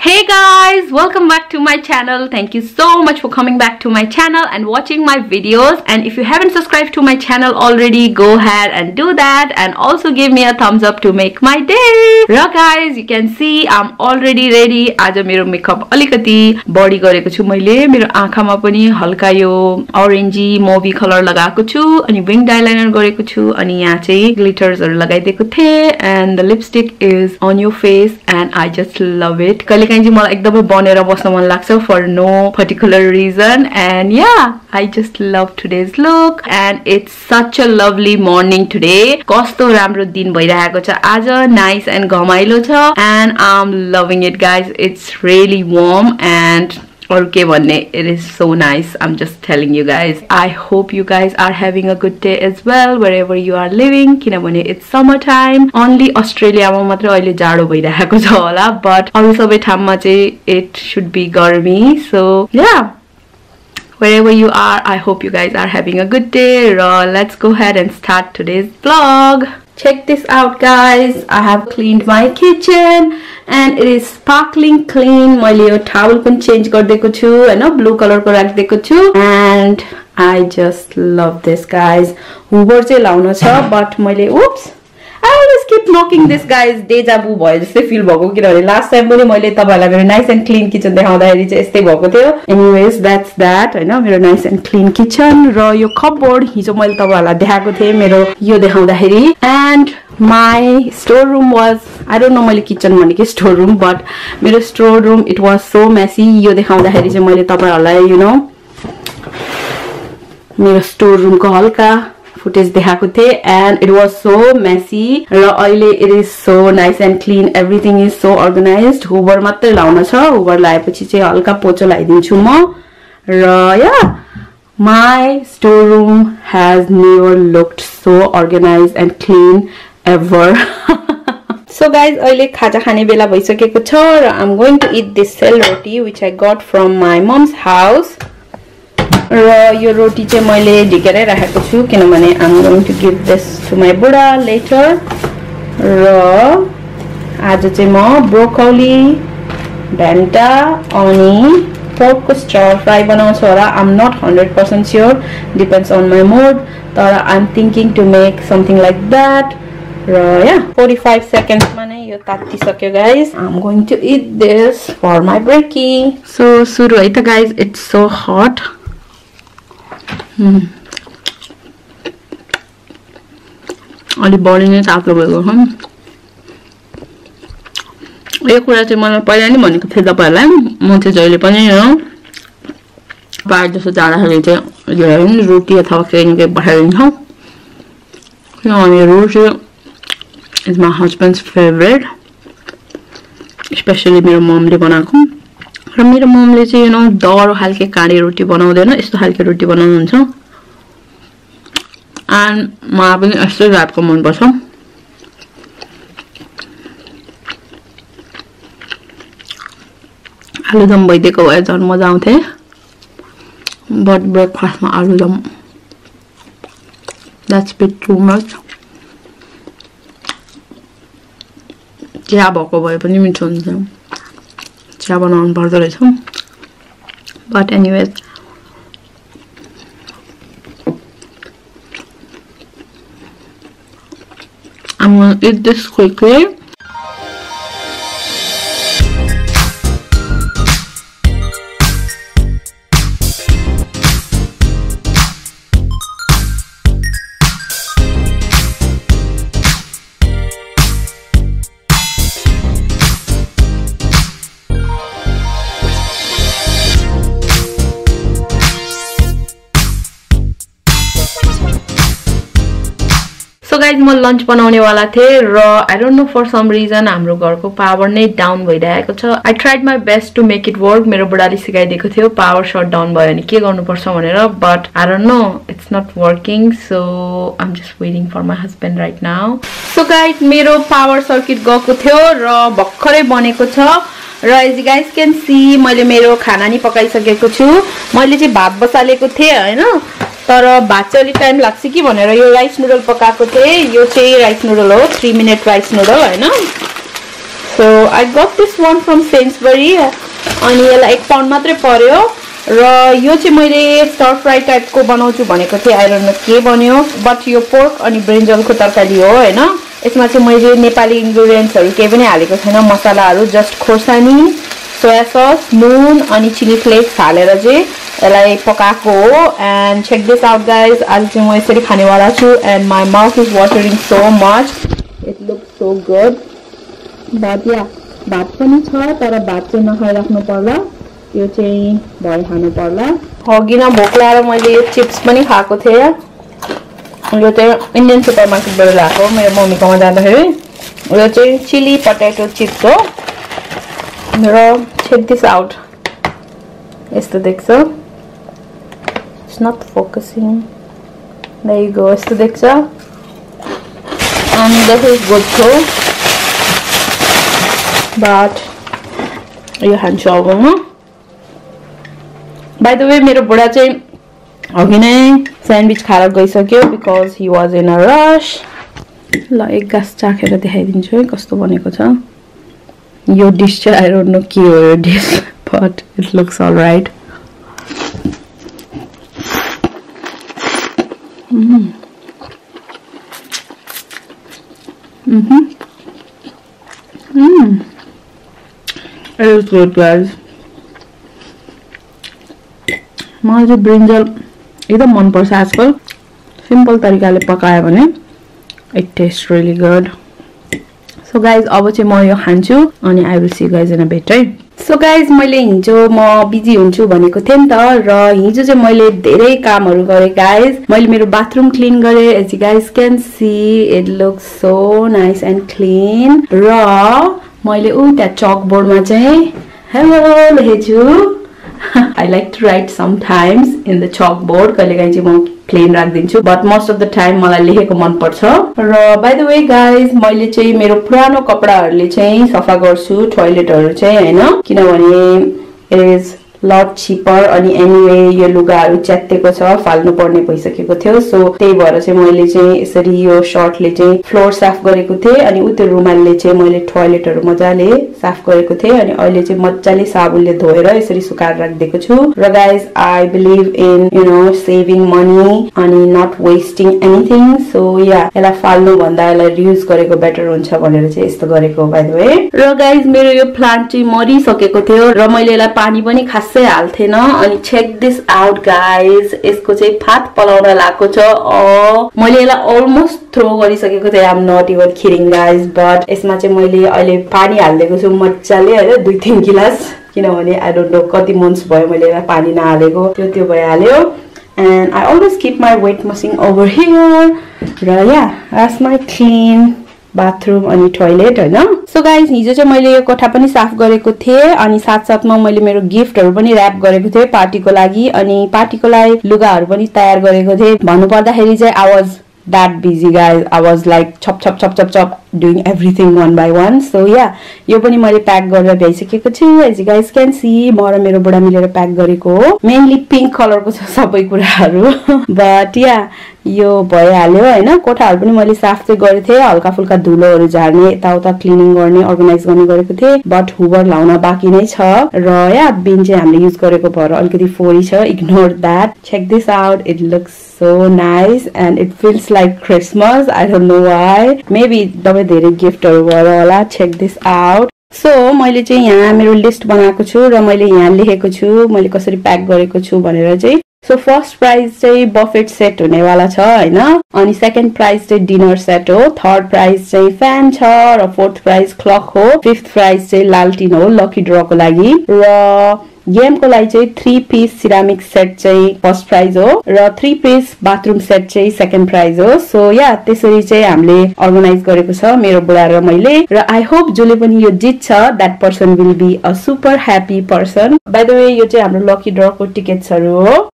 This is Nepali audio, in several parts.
Hey guys, welcome back to my channel. Thank you so much for coming back to my channel and watching my videos. And if you haven't subscribed to my channel already, go ahead and do that, and also give me a thumbs up to make my day. Right guys, you can see I'm already ready. आज मेरो मेकअप अलिकति बढी गरेको छु मैले. मेरो आँखामा पनि हल्का यो orangey mauve कलर लगाएको छु, अनि winged eyeliner गरेको छु, अनि यहाँ चाहिँ glitters लगाइदिएको थिए, and the lipstick is on your face and I just love it. मलाई एकदमै बनेर बस्न मन लाग्छ for no particular reason, and yeah, I just love today's look and it's such a lovely morning today. कस्तो राम्रो दिन भइरहेको छ आज, nice and घमाइलो छ, and I'm loving it guys. It's really warm and okay भन्ने, it is so nice. I'm just telling you guys. I hope you guys are having a good day as well wherever you are living. किनभने it's summer time. Only Australia मा मात्र अहिले जाडो भइरहेको छ होला, but अरु सबै ठाउँमा चाहिँ it should be गर्मी. So yeah, wherever you are, I hope you guys are having a good day. Let's go ahead and start today's vlog. Check this out guys, I have cleaned my kitchen and it is sparkling clean. मैले यो towel पनि change गरिदिएको छु हैन, blue color को राखिदिएको छु, and I just love this guys. Hoover चाहिँ लाउन छ, but मैले oops, I always keep knocking this guys. Deja vu भयो जस्तै feel भएको, किनभने last time पनि मैले तपाईहरुलाई मेरो nice and clean kitchen देखाउँदाखेरि चाहिँ यस्तै भएको थियो. Anyways, that's that हैन, मेरो nice and clean kitchen. र यो cupboard हिजो मैले तपाईहरुलाई देखाएको थिए मेरो यो देखाउँदाखेरि, and my storeroom was, I don't know मैले kitchen भनेको storeroom, but मेरो storeroom it was so messy. यो देखाउँदाखेरि चाहिँ मैले तपाईहरुलाई you know मेरो storeroom को हल्का footage देखाएको थिए, and it was so messy. र अहिले it is so nice and clean. Everything is so organized. Hoover मात्र लाउन छ, Hoover लाएपछि चाहिँ हल्का पोछा लगाइदिन्छु म. र yeah, my storeroom has never looked so organized and clean ever. So guys, अहिले खाजा खाने बेला भइसकेको छ र I'm going to eat this cell roti which I got from my mom's house. र यो रोटी चाहिँ मैले ढिकेरै राखेको छु किनभने I'm going to give this to my बुढा later. र आज चाहिँ म ब्रोकोली, भेन्टा अनि पोर्कको स्टर फ्राई बनाउँछु होला. I'm not 100% sure, depends on my mood, तर I'm thinking to make something like that. र yeah, 45 seconds मा नै यो तातिसक्यो guys. I'm going to eat this for my breaky. So सुरु है त guys, it's so hot. अलि बढी नै तातो भएको छ. यो कुरा चाहिँ मलाई पहिला नै भनेको थिएँ तपाईहरुलाई, म चाहिँ जहिले पनि यो बाहिर जस्तो जाँदाखेरि चाहिँ रोटी अथवा केही पठाइदिन्छु. किनभने रोटी is my husband's favorite, especially मेरो ममले बनाएको. र मेरो ममले चाहिँ you know दरो खालको काँडे रोटी बनाउँदैन, यस्तो खालको रोटी बनाउनुहुन्छ, and मलाई पनि यस्तो टाइपको मन पर्छ. आलुदम भइदिएको भए झन् मजा आउँथे, but ब्रेकफास्टमा aloo dum that's bit too much. चिया भएको भए पनि मिठो हुन्छ, चिया बनाउनु पर्दो रहेछ. But anyways, I'm gonna eat this quickly. So guys, म लन्च बनाउने वाला थिए र I don't know for some reason हाम्रो घरको पावर नै डाउन भइरहेको छ. I tried my best to make it work. मेरो बुढाले सिकाइदिएको थियो पावर शट डाउन भयो भने के गर्नुपर्छ भनेर, but I don't know, it's not working. So I'm just waiting for my husband right now. So guys, मेरो पावर सर्किट गएको थियो र भर्खरै बनेको छ. र as you guys can see, मैले मेरो खाना नि पकाइसकेको छु. मैले चाहिँ भात बसालेको थिए हैन, तर भात चाहिँ अलि टाइम लाग्छ कि भनेर यो राइस नुडल पकाएको थिए. यो चाहिँ राइस नुडल हो, 3 मिनट राइस नुडल हैन. So I got this one from Sainsbury अनि यसलाई 1 पाउन्ड मात्रै पर्यो र यो चाहिँ मैले स्टर फ्राई टाइपको बनाउँछु भनेको थिएँ आई डोन्ट नो के बन्यो बट यो पोर्क अनि ब्रिन्जलको तरकारी हो हैन यसमा चाहिँ मैले नेपाली इन्ग्रेडिएन्ट्सहरु केही पनि हालेको छैन मसलाहरु जस्ट खोर्सानी सोया सस नुन अनि चिली फ्लेक्स हालेर चाहिँ यसलाई पकाएको हो and check this out guys आज चाहिँ म यसरी खानेवाला छु and my mouth is watering so much it looks so good but yeah भात पनि छ तर भात चाहिँ नखाइराख्नु पर्ला यो चाहिँ भए खानु पर्ला अघि न भोक लागेर मैले चिप्स पनि खाएको थिएँ यो चाहिँ इन्डियन सुपर मार्केटबाट ल्याएको मेरो मम्मीकोमा जाँदाखेरि यो चाहिँ चिली पटेटो चिप्स हो र check this out यस्तो देख्छ it's not focusing there you go यस्तो देख्छ and this is good too but यो खान्छु अब म by the way मेरो बुढा चाहिँ अघि नै स्यान्डविच खाएर गइसक्यो because he was in a rush ल एक गास चाखेर देखाइदिन्छु है कस्तो बनेको छ यो डिश चाहिँ I don't know के हो यो dish but it looks all right It is good guys मलाई चाहिँ ब्रिन्जल एकदम मन पर्छ आजकल सिम्पल तरिकाले पकायो भने it tastes really good so guys अब चाहिँ म यो खान्छु अनि I will see you guys in a bit है so guys मैले हिजो म बिजी हुन्छु भनेको थिएँ नि त र हिजो चाहिँ मैले धेरै कामहरु गरे guys मैले मेरो बाथरुम क्लीन गरे as you guys can see it looks so nice and clean र मैले उता चकबोर्डमा चाहिँ hello लेखेछु I like to write sometimes in the chalkboard कहिलेकाहीँ चाहिँ म plain राख्दिन्छु but most of the time मलाई लेखेको मन पर्छ र by the way guys मैले चाहिँ मेरो पुरानो कपडाहरुले चाहिँ सफा गर्छु टोयलेटहरु चाहिँ हैन किनभने it is lot cheaper अनि anyway यो लुगाहरु च्यातेको छ फाल्नु पर्ने भइसकेको थियो सो त्यही भएर चाहिँ मैले चाहिँ यसरी यो शर्टले चाहिँ फ्लोर साफ गरेको थिएँ अनि उते रुमालले चाहिँ मैले टोयलेटहरु मजाले साफ गरेको थिएँ अनि अहिले चाहिँ मजाले साबुनले धोएर यसरी सुकाएर राख्दिएको छु र guys I believe in you know saving money अनि not wasting anything so yeah यसलाई फाल्नु भन्दा यसलाई रियुज गरेको बेटर हुन्छ भनेर चाहिँ यस्तो गरेको बाइ द वे र गाइस मेरो यो प्लान्ट चाहिँ मरिसकेको थियो र मैले यसलाई पानी पनि खासै हाल्थेन अनि चेक दिस आउट गाइस यसको चाहिँ फात पलाउन लागेको छ मैले यसलाई अलमोस्ट थ्रो गरिसकेको थिएँ I'm not even kidding guys but यसमा चाहिँ मैले अहिले पानी हाल्दिएको छु मजाले हैन 2-3 गिलास किनभने आई डोन्ट नो कति मन्थ्स भयो मैले यसलाई पानी नहालेको त्यो भइहाल्यो and I always keep my weight machine over here र या that's my clean bathroom अनि टोयलेट हैन सो गाइस हिजो चाहिँ मैले यो कोठा पनि साफ गरेको थिएँ अनि साथसाथमा मैले मेरो गिफ्टहरु पनि र्याप गरेको थिएँ पार्टीको लागि अनि पार्टीको लागि लुगाहरु पनि तयार गरेको थिएँ भन्नु पर्दाखेरि चाहिँ I was that busy guys I was like chop doing everything one by one so yeah यो पनि मैले प्याक गरेर भ्याइसकेको छु as you guys can see म र मेरो बुढा मिलेर प्याक गरेको हो मेनली पिंक कलरको छ सबै कुराहरु बट या यो भइहाल्यो हैन कोठाहरु पनि मैले साफ चाहिँ गरेथे हल्का फुल्का धुलोहरु झार्ने यताउता क्लिनिङ गर्ने अर्गनाइज गर्ने गरेको थिए बट हुबर लाउन बाँकी नै छ र या बिन चाहिँ हामीले युज गरेको भएर अलिकति फोरी छ ignore that check this out it looks so nice and it feels like Christmas I don't know why maybe दबै धेरै गिफ्टहरु भएर होला check this out so मैले चाहिँ यहाँ मेरो लिस्ट बनाएको छु र मैले यहाँ लेखेको छु मैले कसरी प्याक गरेको छु भनेर चाहिँ so first prize चाहिँ बफेट सेट हुनेवाला छ हैन अनि सेकेन्ड प्राइज चाहिँ डिनर सेट हो थर्ड प्राइज चाहिँ फ्यान छ र फोर्थ प्राइज क्लक हो फिफ्थ प्राइज चाहिँ लालटिन हो लकी ड्रको लागि र गेम को लागि चाहिँ 3 पीस सिरामिक सेट चाहिँ फर्स्ट प्राइज हो र 3 पीस बाथरुम सेट चाहिँ सेकेन्ड प्राइज हो सो या त्यसरी चाहिँ हामीले अर्गनाइज गरेको छ मेरो बुढा र मैले र आई होप जसले पनि यो जित्छ that person will be a super happy person by the way यो चाहिँ हाम्रो लकी ड्रको टिकट्सहरु हो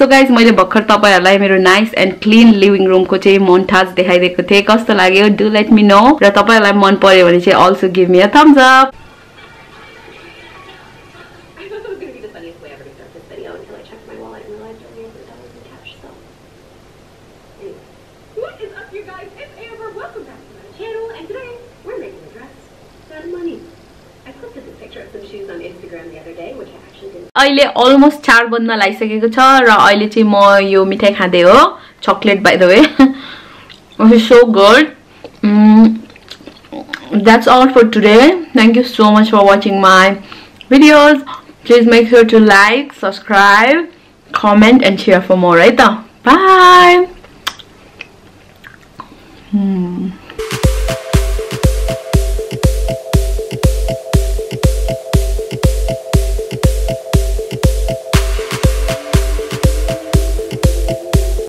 सो गाइज मैले भर्खर तपाईहरुलाई मेरो nice and clean living room को चाहिँ मोन्टाज देखाइदिएको थिएँ कस्तो लाग्यो डु लेट मी नो र तपाईहरुलाई मन पर्यो भने चाहिँ also give me a thumbs up अहिले अलमोस्ट 4 बज्न लागिसकेको छ र अहिले चाहिँ म यो मिठाई खाँदै हो chocolate by the way it is so good that's all for today. Thank you so much for watching my videos. Please make sure to like, subscribe, comment and share for more, right? Bye.